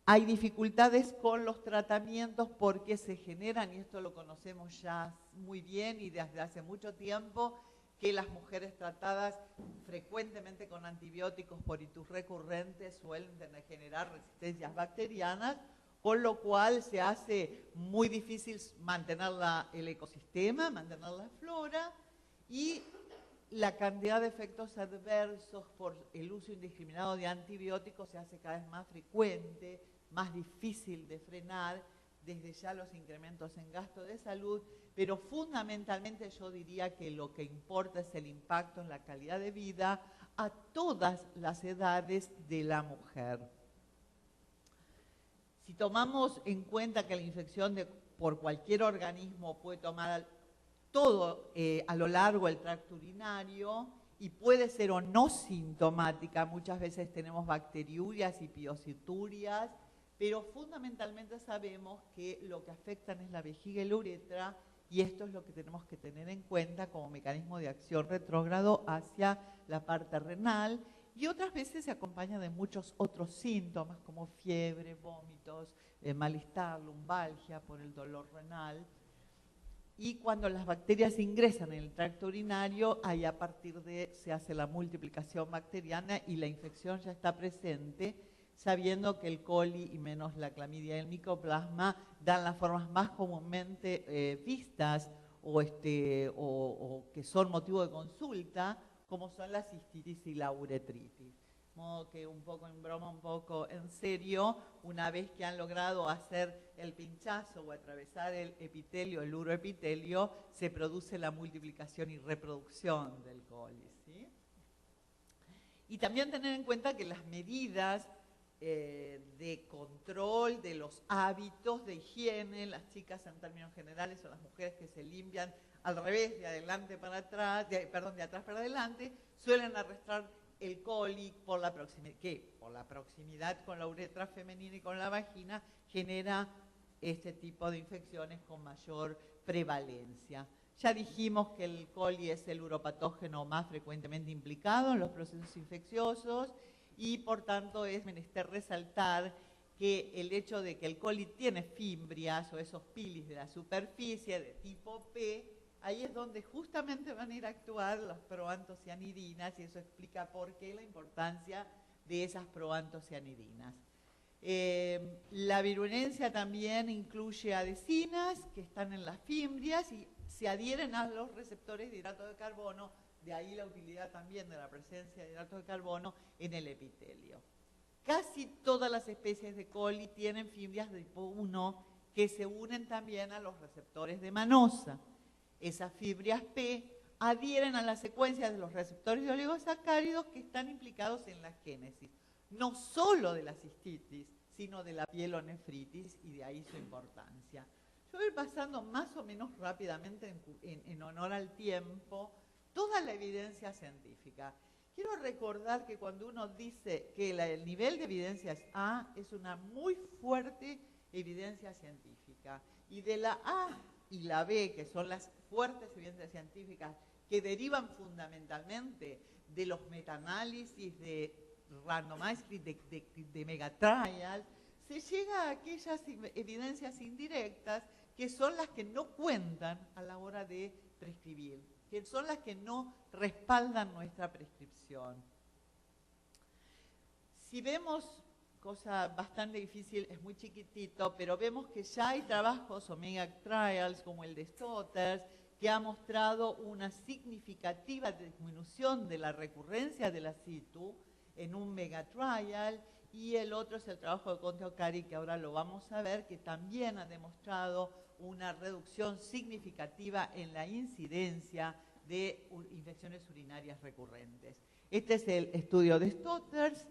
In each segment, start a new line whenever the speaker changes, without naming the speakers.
Hay dificultades con los tratamientos porque se generan, y esto lo conocemos ya muy bien y desde hace mucho tiempo, que las mujeres tratadas frecuentemente con antibióticos por itus recurrentes suelen generar resistencias bacterianas, con lo cual se hace muy difícil mantener el ecosistema, mantener la flora, y la cantidad de efectos adversos por el uso indiscriminado de antibióticos se hace cada vez más frecuente, más difícil de frenar, desde ya los incrementos en gasto de salud, pero fundamentalmente yo diría que lo que importa es el impacto en la calidad de vida a todas las edades de la mujer. Si tomamos en cuenta que la infección por cualquier organismo puede tomar todo a lo largo del tracto urinario y puede ser o no sintomática, muchas veces tenemos bacteriurias y piociturias, pero fundamentalmente sabemos que lo que afectan es la vejiga y la uretra, y esto es lo que tenemos que tener en cuenta como mecanismo de acción retrógrado hacia la parte renal, y otras veces se acompaña de muchos otros síntomas como fiebre, vómitos, malestar, lumbalgia por el dolor renal. Y cuando las bacterias ingresan en el tracto urinario, ahí a partir de se hace la multiplicación bacteriana y la infección ya está presente, sabiendo que el coli y menos la clamidia y el micoplasma dan las formas más comúnmente vistas o que son motivo de consulta, como son la cistitis y la uretritis. De modo que un poco en broma, un poco en serio, una vez que han logrado hacer el pinchazo o atravesar el epitelio, el uroepitelio, se produce la multiplicación y reproducción del coli, ¿sí? Y también tener en cuenta que las medidas de control de los hábitos de higiene, las chicas en términos generales o las mujeres que se limpian al revés, de adelante para atrás, de atrás para adelante, suelen arrastrar el coli por la proximidad con la uretra femenina y con la vagina genera este tipo de infecciones con mayor prevalencia. Ya dijimos que el coli es el uropatógeno más frecuentemente implicado en los procesos infecciosos y por tanto es menester resaltar que el hecho de que el coli tiene fimbrias o esos pilis de la superficie de tipo P, ahí es donde justamente van a ir a actuar las proantocianidinas y eso explica por qué la importancia de esas proantocianidinas. La virulencia también incluye adhesinas que están en las fimbrias y se adhieren a los receptores de hidrato de carbono, de ahí la utilidad también de la presencia de hidrato de carbono en el epitelio. Casi todas las especies de coli tienen fimbrias de tipo 1 que se unen también a los receptores de manosa. Esas fibras P adhieren a la secuencia de los receptores de oligosacáridos que están implicados en la génesis, no solo de la cistitis, sino de la pielonefritis, y de ahí su importancia. Yo voy pasando más o menos rápidamente en honor al tiempo toda la evidencia científica. Quiero recordar que cuando uno dice que el nivel de evidencia es A, es una muy fuerte evidencia científica. Y de la A y la B, que son las fuertes evidencias científicas que derivan fundamentalmente de los metaanálisis de randomized, de megatrials, se llega a aquellas evidencias indirectas que son las que no cuentan a la hora de prescribir, que son las que no respaldan nuestra prescripción. Si vemos, cosa bastante difícil, es muy chiquitito, pero vemos que ya hay trabajos o megatrials como el de Stotters, que ha mostrado una significativa disminución de la recurrencia de la situ en un megatrial, y el otro es el trabajo de Conte Ocari, que ahora lo vamos a ver, que también ha demostrado una reducción significativa en la incidencia de infecciones urinarias recurrentes. Este es el estudio de Stotters,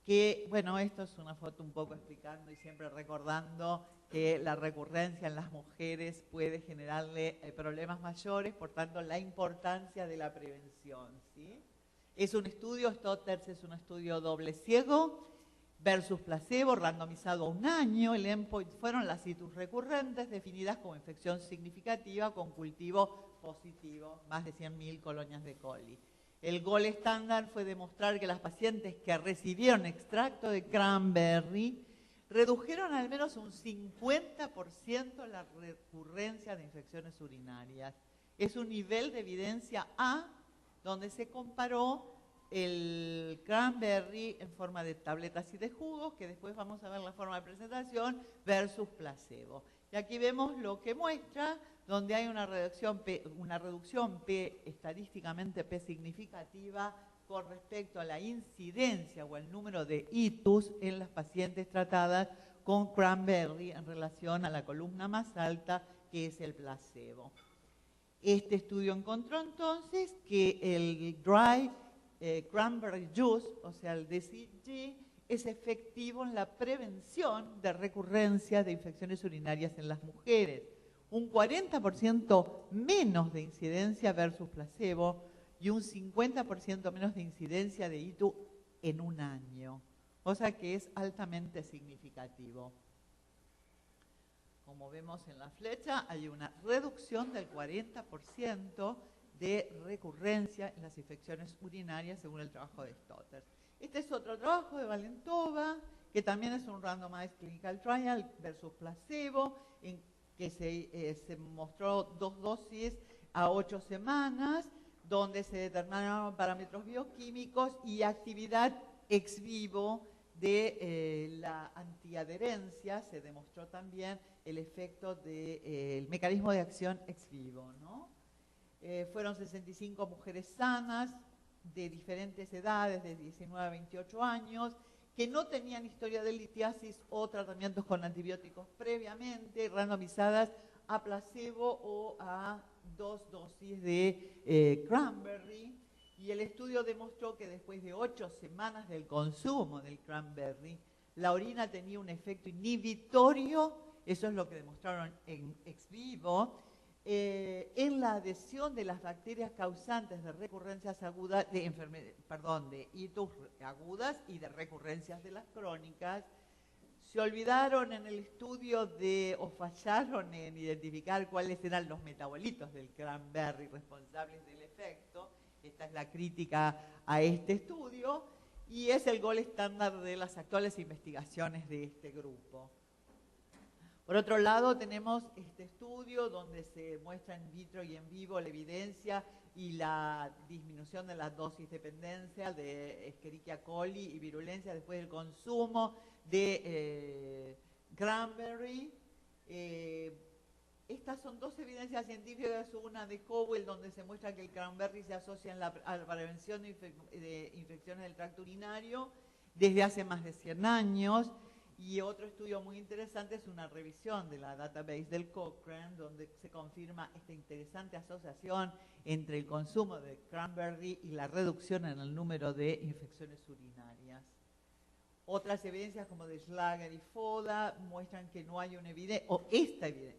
que, bueno, esto es una foto un poco explicando y siempre recordando que la recurrencia en las mujeres puede generarle problemas mayores, por tanto, la importancia de la prevención, ¿sí? Es un estudio, Stotters es un estudio doble ciego versus placebo, randomizado a un año. El endpoint fueron las situs recurrentes definidas como infección significativa con cultivo positivo, más de 100.000 colonias de coli. El gold estándar fue demostrar que las pacientes que recibieron extracto de cranberry redujeron al menos un 50% la recurrencia de infecciones urinarias. Es un nivel de evidencia A, donde se comparó el cranberry en forma de tabletas y de jugos, que después vamos a ver la forma de presentación, versus placebo. Y aquí vemos lo que muestra, donde hay una reducción P estadísticamente P significativa con respecto a la incidencia o el número de itus en las pacientes tratadas con cranberry en relación a la columna más alta, que es el placebo. Este estudio encontró entonces que el dry cranberry juice, o sea, el DCG, es efectivo en la prevención de recurrencia de infecciones urinarias en las mujeres. Un 40% menos de incidencia versus placebo y un 50% menos de incidencia de ITU en un año. O sea que es altamente significativo. Como vemos en la flecha, hay una reducción del 40% de recurrencia en las infecciones urinarias según el trabajo de Stotter. Este es otro trabajo de Valentova, que también es un randomized clinical trial versus placebo, en que se mostró 2 dosis a 8 semanas, donde se determinaron parámetros bioquímicos y actividad ex vivo de la antiadherencia. Se demostró también el efecto del mecanismo de acción ex vivo, ¿no? Fueron 65 mujeres sanas de diferentes edades, de 19 a 28 años, que no tenían historia de litiasis o tratamientos con antibióticos previamente, randomizadas a placebo o a 2 dosis de cranberry. Y el estudio demostró que después de 8 semanas del consumo del cranberry, la orina tenía un efecto inhibitorio, eso es lo que demostraron en ex vivo, en la adhesión de las bacterias causantes de recurrencias agudas, de itus agudas y de recurrencias de las crónicas. Se olvidaron en el estudio o fallaron en identificar cuáles eran los metabolitos del cranberry responsables del efecto. Esta es la crítica a este estudio y es el gold estándar de las actuales investigaciones de este grupo. Por otro lado, tenemos este estudio donde se muestra in vitro y en vivo la evidencia y la disminución de la dosis dependencia de Escherichia coli y virulencia después del consumo de cranberry. Estas son 2 evidencias científicas, una de Cowell, donde se muestra que el cranberry se asocia a la prevención de infecciones del tracto urinario desde hace más de 100 años. Y otro estudio muy interesante es una revisión de la database del Cochrane, donde se confirma esta interesante asociación entre el consumo de cranberry y la reducción en el número de infecciones urinarias. Otras evidencias como de Schlager y Foda muestran que no hay una evidencia,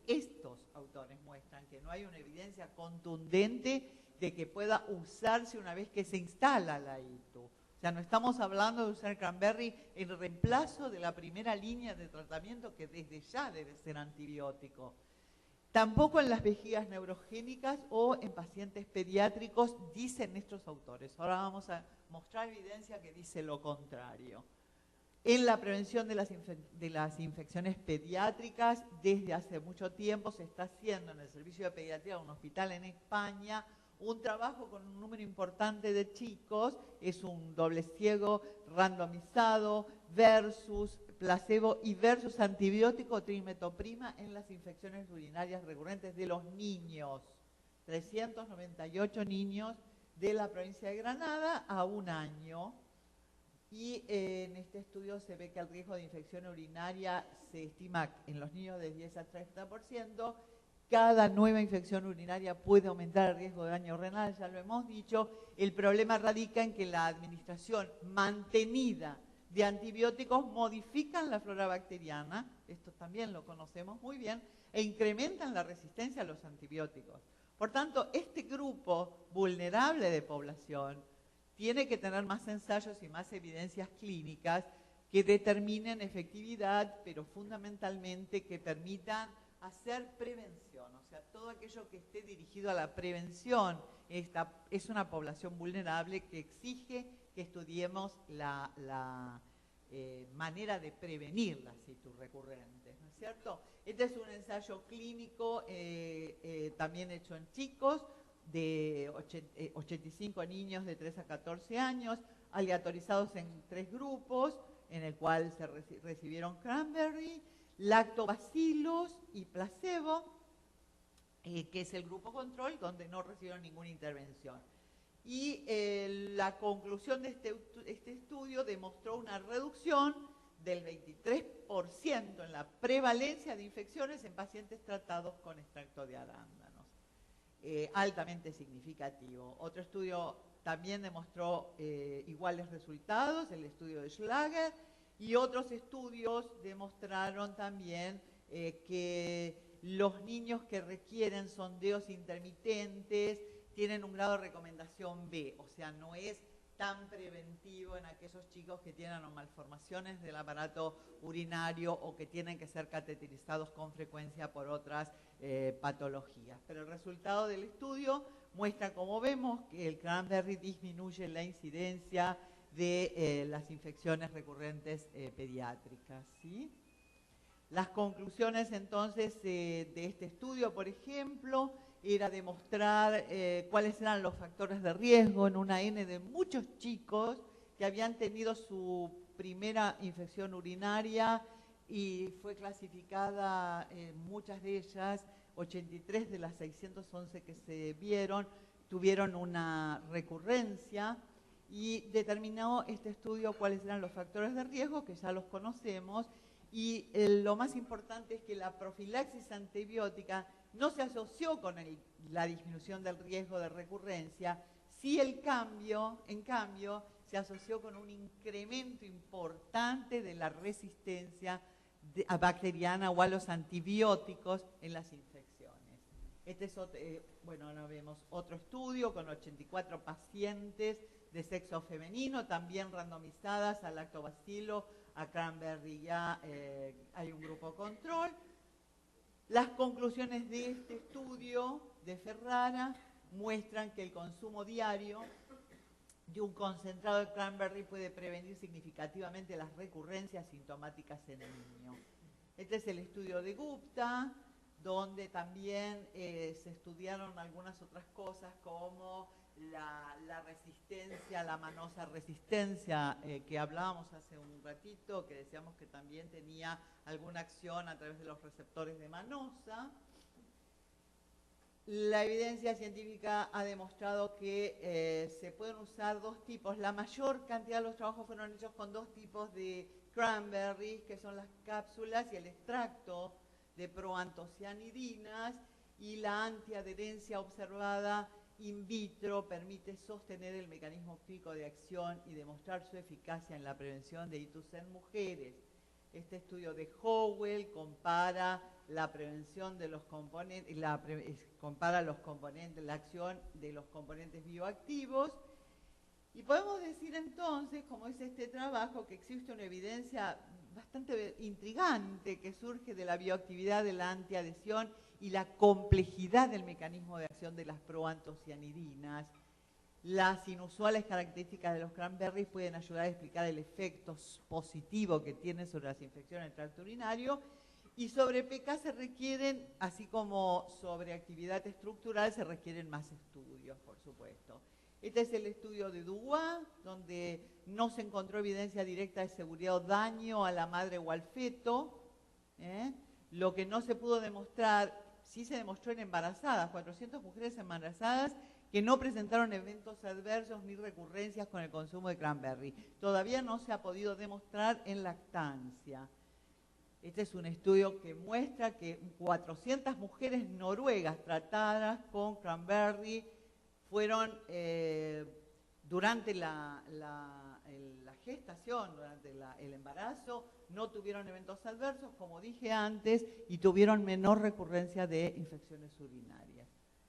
estos autores muestran que no hay una evidencia contundente de que pueda usarse una vez que se instala la ITU. O sea, no estamos hablando de usar cranberry en reemplazo de la primera línea de tratamiento que desde ya debe ser antibiótico. Tampoco en las vejigas neurogénicas o en pacientes pediátricos, dicen estos autores. Ahora vamos a mostrar evidencia que dice lo contrario. En la prevención de las infecciones pediátricas, desde hace mucho tiempo se está haciendo en el servicio de pediatría de un hospital en España un trabajo con un número importante de chicos, es un doble ciego randomizado versus placebo y versus antibiótico trimetoprima en las infecciones urinarias recurrentes de los niños. 398 niños de la provincia de Granada a un año. Y en este estudio se ve que el riesgo de infección urinaria se estima en los niños de 10 a 30%. Cada nueva infección urinaria puede aumentar el riesgo de daño renal, ya lo hemos dicho. El problema radica en que la administración mantenida de antibióticos modifican la flora bacteriana, esto también lo conocemos muy bien, e incrementan la resistencia a los antibióticos. Por tanto, este grupo vulnerable de población tiene que tener más ensayos y más evidencias clínicas que determinen efectividad, pero fundamentalmente que permitan hacer prevención, o sea, todo aquello que esté dirigido a la prevención. Esta es una población vulnerable que exige que estudiemos la manera de prevenir las itus recurrentes, ¿no es cierto? Este es un ensayo clínico también hecho en chicos, de 85 niños de 3 a 14 años, aleatorizados en 3 grupos, en el cual se recibieron cranberry, lactobacilos y placebo, que es el grupo control, donde no recibieron ninguna intervención. Y la conclusión de este estudio demostró una reducción del 23% en la prevalencia de infecciones en pacientes tratados con extracto de arándanos. Altamente significativo. Otro estudio también demostró iguales resultados, el estudio de Schlager, y otros estudios demostraron también que los niños que requieren sondeos intermitentes tienen un grado de recomendación B, o sea, no es tan preventivo en aquellos chicos que tienen malformaciones del aparato urinario o que tienen que ser cateterizados con frecuencia por otras patologías. Pero el resultado del estudio muestra, como vemos, que el cranberry disminuye la incidencia de las infecciones recurrentes pediátricas, ¿sí? Las conclusiones entonces de este estudio, por ejemplo, era demostrar cuáles eran los factores de riesgo en una N de muchos chicos que habían tenido su primera infección urinaria y fue clasificada, muchas de ellas, 83 de las 611 que se vieron, tuvieron una recurrencia, y determinó este estudio cuáles eran los factores de riesgo, que ya los conocemos, y lo más importante es que la profilaxis antibiótica no se asoció con la disminución del riesgo de recurrencia, sí en cambio, se asoció con un incremento importante de la resistencia bacteriana o a los antibióticos en las infecciones. Este es otro, bueno, ahora vemos otro estudio con 84 pacientes de sexo femenino, también randomizadas a lactobacilo, a cranberry, ya hay un grupo control. Las conclusiones de este estudio de Ferrara muestran que el consumo diario de un concentrado de cranberry puede prevenir significativamente las recurrencias sintomáticas en el niño. Este es el estudio de Gupta, donde también se estudiaron algunas otras cosas como la resistencia, la manosa resistencia que hablábamos hace un ratito, que decíamos que también tenía alguna acción a través de los receptores de manosa. La evidencia científica ha demostrado que se pueden usar dos tipos. La mayor cantidad de los trabajos fueron hechos con dos tipos de cranberries, que son las cápsulas y el extracto de proantocianidinas, y la antiadherencia observada in vitro permite sostener el mecanismo químico de acción y demostrar su eficacia en la prevención de itus en mujeres. Este estudio de Howell compara la prevención de los componentes, compara los componentes, la acción de los componentes bioactivos, y podemos decir entonces, como es este trabajo, que existe una evidencia bastante intrigante que surge de la bioactividad de la antiadhesión y la complejidad del mecanismo de acción de las proantocianidinas. Las inusuales características de los cranberries pueden ayudar a explicar el efecto positivo que tienen sobre las infecciones del tracto urinario, y sobre PK se requieren, así como sobre actividad estructural, se requieren más estudios, por supuesto. Este es el estudio de Dubois, donde no se encontró evidencia directa de seguridad o daño a la madre o al feto. Lo que no se pudo demostrar, sí se demostró en embarazadas, 400 mujeres embarazadas que no presentaron eventos adversos ni recurrencias con el consumo de cranberry. Todavía no se ha podido demostrar en lactancia. Este es un estudio que muestra que 400 mujeres noruegas tratadas con cranberry fueron durante la gestación, durante el embarazo, no tuvieron eventos adversos, como dije antes, y tuvieron menor recurrencia de infecciones urinarias.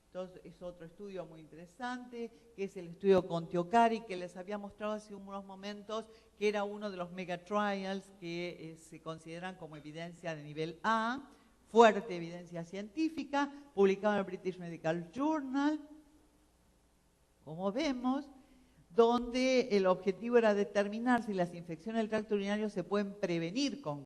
Entonces, es otro estudio muy interesante, que es el estudio con Teocari, que les había mostrado hace unos momentos, que era uno de los megatrials que se consideran como evidencia de nivel A, fuerte evidencia científica, publicado en el British Medical Journal, como vemos, donde el objetivo era determinar si las infecciones del tracto urinario se pueden prevenir con